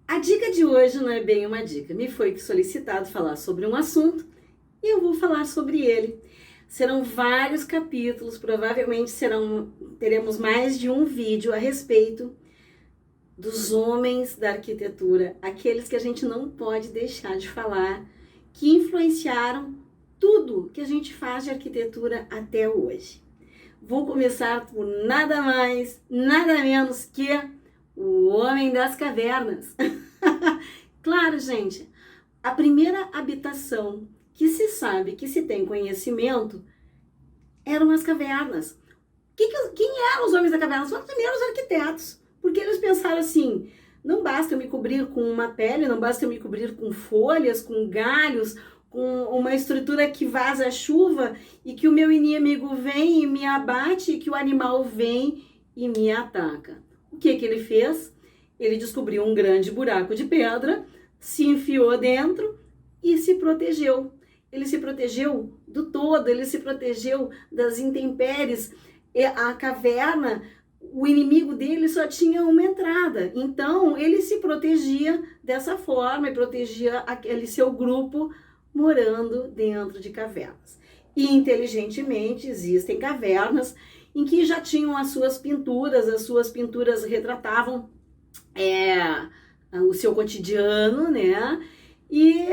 A dica de hoje não é bem uma dica. Me foi solicitado falar sobre um assunto e eu vou falar sobre ele. Serão vários capítulos, provavelmente teremos mais de um vídeo a respeito dos homens da arquitetura, aqueles que a gente não pode deixar de falar, que influenciaram tudo que a gente faz de arquitetura até hoje. Vou começar por nada mais, nada menos que o Homem das Cavernas. Claro, gente, a primeira habitação que se sabe, que se tem conhecimento, eram as cavernas. Quem eram os homens da caverna? Foram os primeiros arquitetos, porque eles pensaram assim, não basta eu me cobrir com uma pele, não basta eu me cobrir com folhas, com galhos, com uma estrutura que vaza a chuva e que o meu inimigo vem e me abate e que o animal vem e me ataca. O que ele fez? Ele descobriu um grande buraco de pedra, se enfiou dentro e se protegeu. Ele se protegeu do todo, ele se protegeu das intempéries. A caverna, o inimigo dele só tinha uma entrada. Então, ele se protegia dessa forma e protegia aquele seu grupo morando dentro de cavernas. E, inteligentemente, existem cavernas em que já tinham as suas pinturas retratavam o seu cotidiano, né? E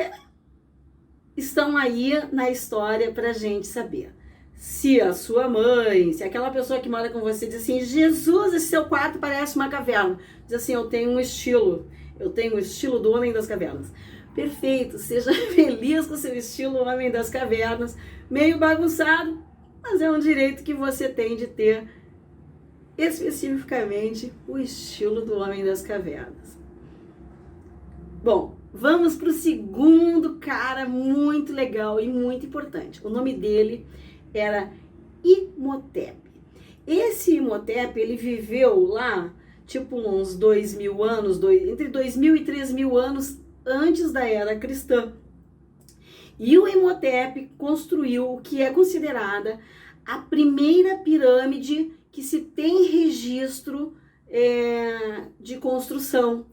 estão aí na história para a gente saber. Se a sua mãe, se aquela pessoa que mora com você diz assim, Jesus, esse seu quarto parece uma caverna. Diz assim, eu tenho o estilo do Homem das Cavernas. Perfeito, seja feliz com o seu estilo Homem das Cavernas, meio bagunçado, mas é um direito que você tem de ter especificamente o estilo do Homem das Cavernas. Bom, vamos para o segundo cara muito legal e muito importante. O nome dele era Imhotep. Esse Imhotep, ele viveu lá, tipo uns 2.000 anos, entre 2.000 e 3.000 anos antes da era cristã. E o Imhotep construiu o que é considerada a primeira pirâmide que se tem registro de construção.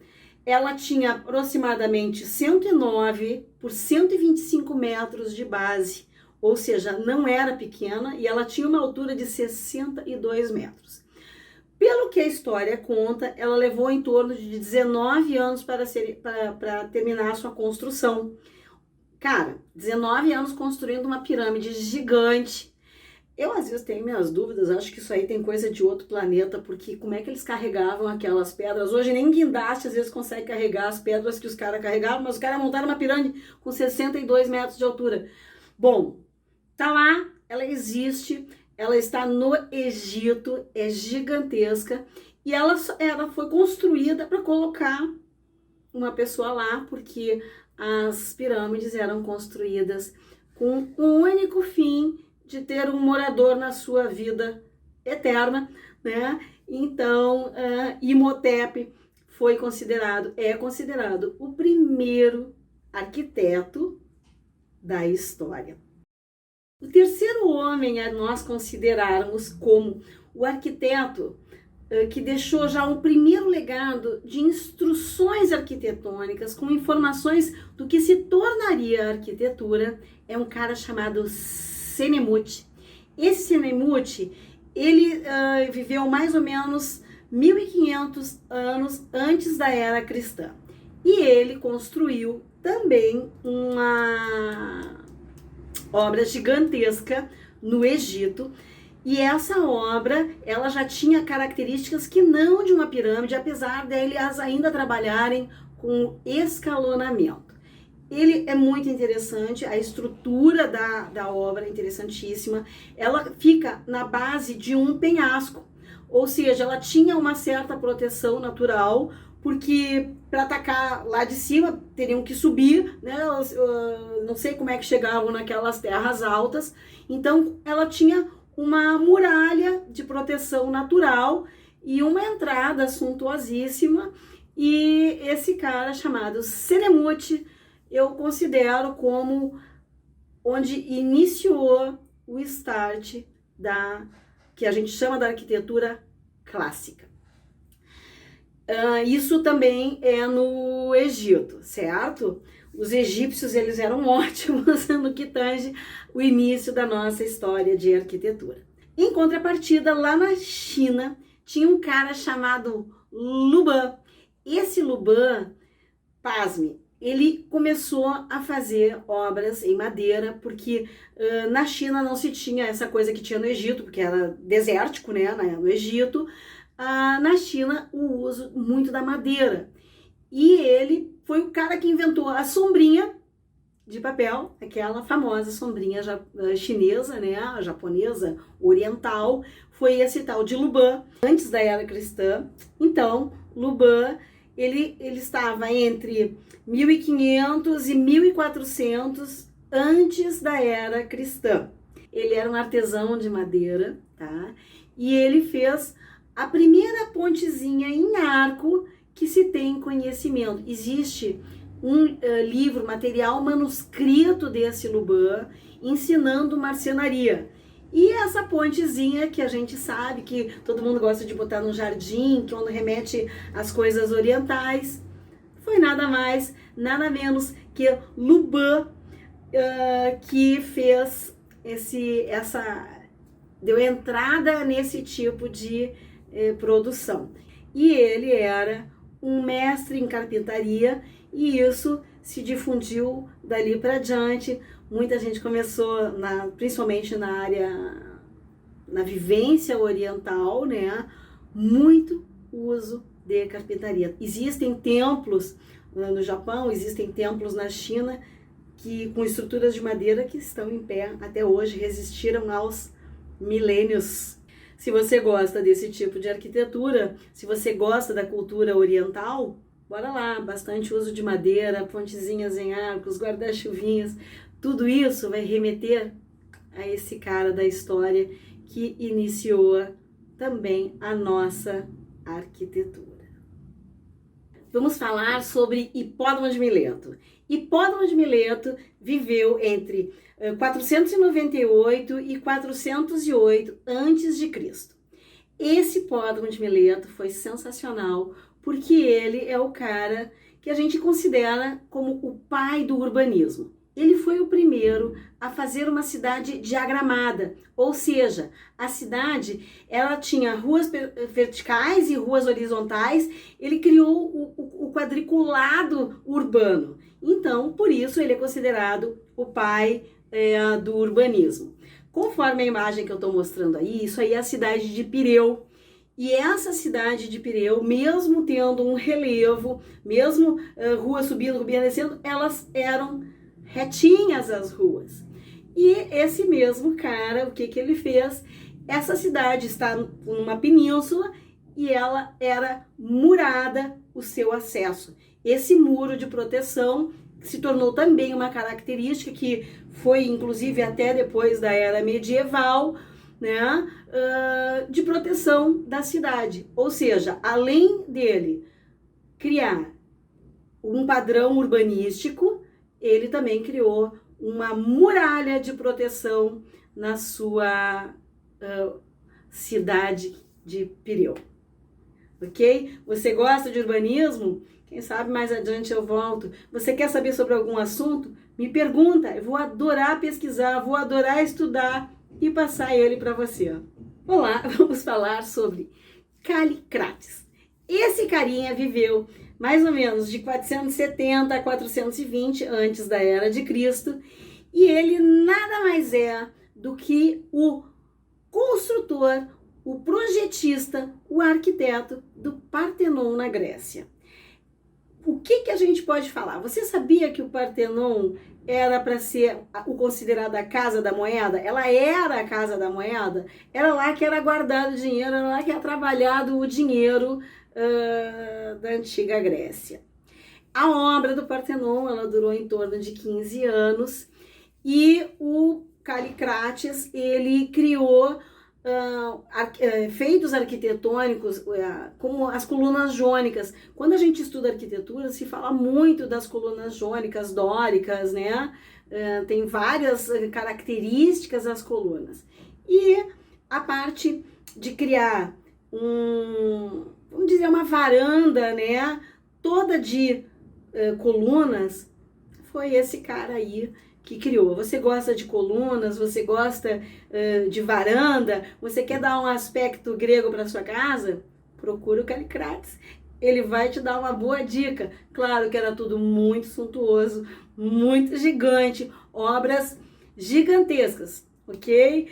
Ela tinha aproximadamente 109 por 125 metros de base, ou seja, não era pequena, e ela tinha uma altura de 62 metros. Pelo que a história conta, ela levou em torno de 19 anos para terminar a sua construção. Cara, 19 anos construindo uma pirâmide gigante. Eu, às vezes, tenho minhas dúvidas, acho que isso aí tem coisa de outro planeta, porque como é que eles carregavam aquelas pedras? Hoje nem guindaste, às vezes, consegue carregar as pedras que os caras carregavam, mas os caras montaram uma pirâmide com 62 metros de altura. Bom, tá lá, ela existe, ela está no Egito, é gigantesca, e ela foi construída para colocar uma pessoa lá, porque as pirâmides eram construídas com um único fim de ter um morador na sua vida eterna, né? Então, Imhotep é considerado o primeiro arquiteto da história. O terceiro homem a nós considerarmos como o arquiteto que deixou já um primeiro legado de instruções arquitetônicas com informações do que se tornaria a arquitetura é um cara chamado Senemmut. Esse Senemmut, ele viveu mais ou menos 1.500 anos antes da era cristã. E ele construiu também uma obra gigantesca no Egito. E essa obra, ela já tinha características que não de uma pirâmide, apesar deles ainda trabalharem com escalonamento. Ele é muito interessante, a estrutura da obra é interessantíssima. Ela fica na base de um penhasco, ou seja, ela tinha uma certa proteção natural, porque para atacar lá de cima teriam que subir, né? Não sei como é que chegavam naquelas terras altas. Então ela tinha uma muralha de proteção natural e uma entrada suntuosíssima. E esse cara chamado Senemmut eu considero como onde iniciou o start que a gente chama da arquitetura clássica. Isso também é no Egito, certo? Os egípcios, eles eram ótimos no que tange o início da nossa história de arquitetura. Em contrapartida, lá na China, tinha um cara chamado Luban. Esse Luban, pasme, ele começou a fazer obras em madeira, porque na China não se tinha essa coisa que tinha no Egito, porque era desértico, né, no Egito. Na China, o uso muito da madeira. E ele foi o cara que inventou a sombrinha de papel, aquela famosa sombrinha chinesa, né, a japonesa, oriental, foi esse tal de Luban, antes da era cristã. Então, Luban, ele estava entre 1500 e 1400 antes da era cristã. Ele era um artesão de madeira, tá? E ele fez a primeira pontezinha em arco que se tem conhecimento. Existe um livro, material manuscrito desse Luban, ensinando marcenaria. E essa pontezinha que a gente sabe que todo mundo gosta de botar no jardim, que quando remete às coisas orientais, foi nada mais, nada menos que Luban que fez deu entrada nesse tipo de produção. E ele era um mestre em carpintaria e isso se difundiu dali para diante. Muita gente começou, principalmente na vivência oriental, né? Muito uso de carpintaria. Existem templos no Japão, existem templos na China com estruturas de madeira que estão em pé até hoje, resistiram aos milênios. Se você gosta desse tipo de arquitetura, se você gosta da cultura oriental, bora lá, bastante uso de madeira, pontezinhas em arcos, guarda-chuvinhas, tudo isso vai remeter a esse cara da história que iniciou também a nossa arquitetura. Vamos falar sobre Hipódromo de Mileto. Hipódromo de Mileto viveu entre 498 e 408 a.C. Esse Hipódromo de Mileto foi sensacional, porque ele é o cara que a gente considera como o pai do urbanismo. Ele foi o primeiro a fazer uma cidade diagramada, ou seja, a cidade ela tinha ruas verticais e ruas horizontais. Ele criou o quadriculado urbano. Então, por isso ele é considerado o pai do urbanismo. Conforme a imagem que eu estou mostrando aí, isso aí é a cidade de Pireu. E essa cidade de Pireu, mesmo tendo um relevo, mesmo rua subindo, rua descendo, elas eram retinhas as ruas. E esse mesmo cara, o que ele fez? Essa cidade está numa península e ela era murada o seu acesso. Esse muro de proteção se tornou também uma característica que foi, inclusive, até depois da era medieval, né, de proteção da cidade. Ou seja, além dele criar um padrão urbanístico, ele também criou uma muralha de proteção na sua cidade de Pireu. Ok? Você gosta de urbanismo? Quem sabe mais adiante eu volto. Você quer saber sobre algum assunto? Me pergunta, eu vou adorar pesquisar, vou adorar estudar e passar ele para você. Olá, vamos falar sobre Callicrates. Esse carinha viveu mais ou menos de 470 a 420 antes da era de Cristo, e ele nada mais é do que o construtor, o projetista, o arquiteto do Partenon na Grécia. O que a gente pode falar? Você sabia que o Partenon era para ser o considerado a casa da moeda? Ela era a casa da moeda? Era lá que era guardado o dinheiro, era lá que era trabalhado o dinheiro da antiga Grécia. A obra do Partenon, ela durou em torno de 15 anos e o Callicrates, ele criou feitos arquitetônicos como as colunas jônicas. Quando a gente estuda arquitetura, se fala muito das colunas jônicas, dóricas, né? Tem várias características as colunas. E a parte de criar vamos dizer, uma varanda, né, toda de colunas, foi esse cara aí que criou. Você gosta de colunas, você gosta de varanda, você quer dar um aspecto grego para sua casa? Procura o Kallikratis. Ele vai te dar uma boa dica. Claro que era tudo muito suntuoso, muito gigante, obras gigantescas, ok?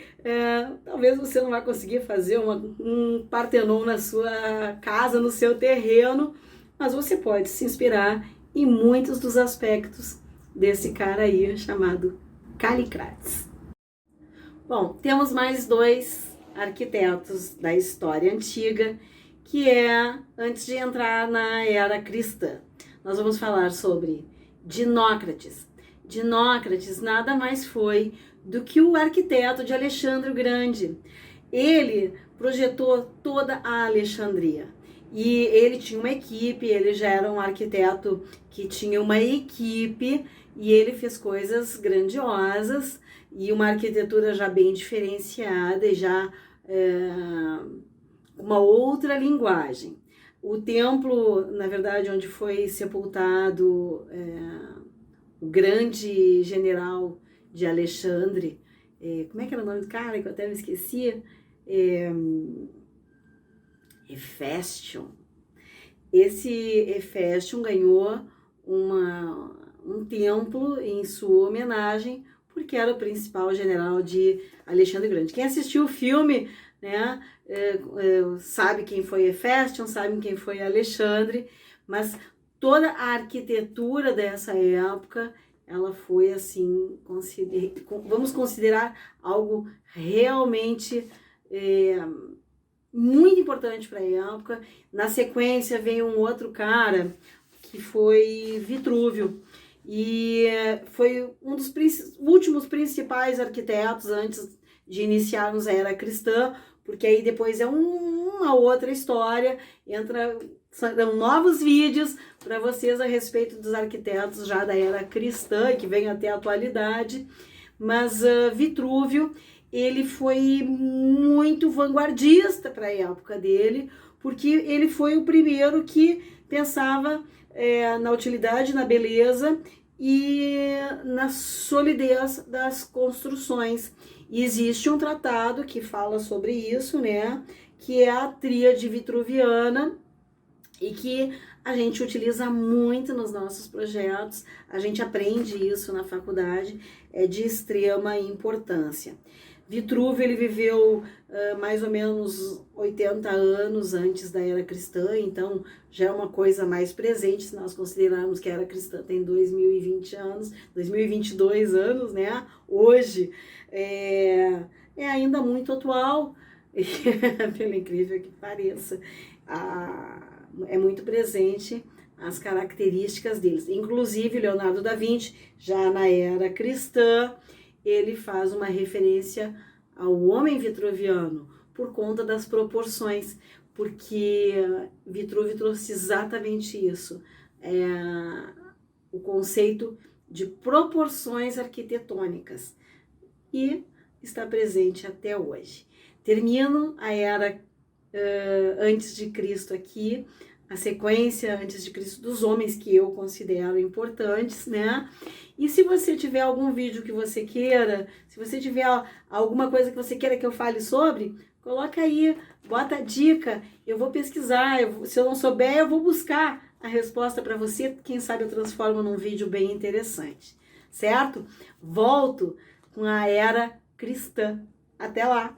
Talvez você não vai conseguir fazer um Partenon na sua casa, no seu terreno, mas você pode se inspirar em muitos dos aspectos desse cara aí chamado Kallikratis. Bom, temos mais dois arquitetos da história antiga, que é antes de entrar na era cristã. Nós vamos falar sobre Dinócrates. Dinócrates nada mais foi do que o arquiteto de Alexandre o Grande. Ele projetou toda a Alexandria. E ele tinha uma equipe, ele já era um arquiteto que tinha uma equipe, e ele fez coisas grandiosas e uma arquitetura já bem diferenciada e já uma outra linguagem. O templo, na verdade, onde foi sepultado o grande general de Alexandre, como é que era o nome do cara que eu até me esqueci? Hefestion. Esse Hefestion ganhou um templo em sua homenagem, porque era o principal general de Alexandre o Grande. Quem assistiu o filme, né, sabe quem foi Hefestion, sabe quem foi Alexandre, mas toda a arquitetura dessa época, ela foi assim, vamos considerar algo realmente muito importante para a época. Na sequência vem um outro cara que foi Vitrúvio, e foi um dos últimos principais arquitetos antes de iniciarmos a era cristã, porque aí depois é uma outra história, serão novos vídeos para vocês a respeito dos arquitetos já da era cristã, que vem até a atualidade, mas Vitrúvio, ele foi muito vanguardista para a época dele, porque ele foi o primeiro que pensava na utilidade, na beleza e na solidez das construções. E existe um tratado que fala sobre isso, né, que é a Tríade Vitruviana, e que a gente utiliza muito nos nossos projetos, a gente aprende isso na faculdade, é de extrema importância. Vitrúvio, ele viveu mais ou menos 80 anos antes da era cristã, então já é uma coisa mais presente, se nós considerarmos que a era cristã tem 2020 anos, 2022 anos, né? Hoje é ainda muito atual, pelo incrível que pareça, é muito presente as características deles. Inclusive, Leonardo da Vinci, já na era cristã, ele faz uma referência ao homem vitruviano por conta das proporções, porque Vitrúvio trouxe exatamente isso, o conceito de proporções arquitetônicas, e está presente até hoje. Termino a era antes de Cristo aqui, a sequência antes de Cristo dos homens que eu considero importantes, né? E se você tiver algum vídeo que você queira, se você tiver alguma coisa que você queira que eu fale sobre, coloca aí, bota a dica, eu vou pesquisar, se eu não souber, eu vou buscar a resposta para você, quem sabe eu transformo num vídeo bem interessante, certo? Volto com a era cristã. Até lá!